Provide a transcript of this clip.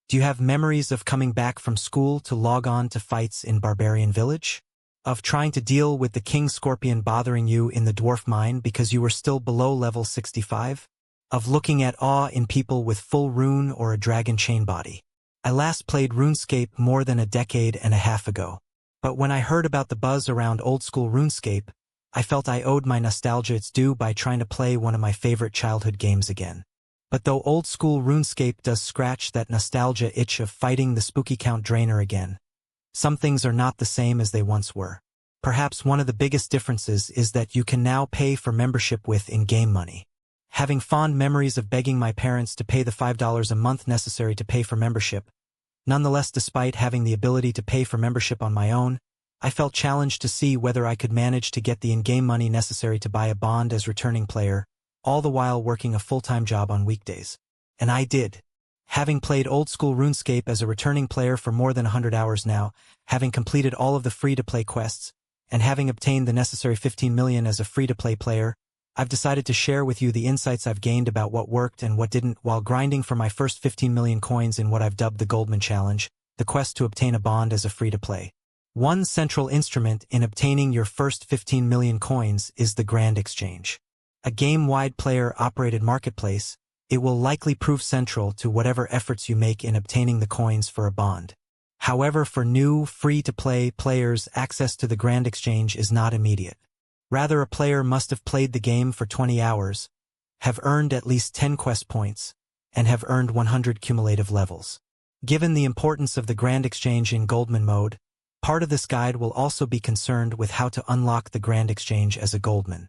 Do you have memories of coming back from school to log on to fights in Barbarian Village? Of trying to deal with the King Scorpion bothering you in the Dwarf Mine because you were still below level 65? Of looking at awe in people with full rune or a dragon chain body? I last played RuneScape more than a decade and a half ago. But when I heard about the buzz around old-school RuneScape, I felt I owed my nostalgia its due by trying to play one of my favorite childhood games again. But though old-school RuneScape does scratch that nostalgia itch of fighting the spooky Count Drainer again, some things are not the same as they once were. Perhaps one of the biggest differences is that you can now pay for membership with in-game money. Having fond memories of begging my parents to pay the $5 a month necessary to pay for membership, nonetheless, despite having the ability to pay for membership on my own, I felt challenged to see whether I could manage to get the in-game money necessary to buy a bond as returning player, all the while working a full-time job on weekdays. And I did. Having played old-school RuneScape as a returning player for more than 100 hours now, having completed all of the free-to-play quests, and having obtained the necessary 15 million as a free-to-play player, I've decided to share with you the insights I've gained about what worked and what didn't while grinding for my first 15 million coins in what I've dubbed the GOLDMAN Challenge, the quest to obtain a bond as a free-to-play. One central instrument in obtaining your first 15 million coins is the Grand Exchange. A game-wide player-operated marketplace, it will likely prove central to whatever efforts you make in obtaining the coins for a bond. However, for new, free-to-play players, access to the Grand Exchange is not immediate. Rather, a player must have played the game for 20 hours, have earned at least 10 quest points, and have earned 100 cumulative levels. Given the importance of the Grand Exchange in GOLDMAN mode, part of this guide will also be concerned with how to unlock the Grand Exchange as a Goldman.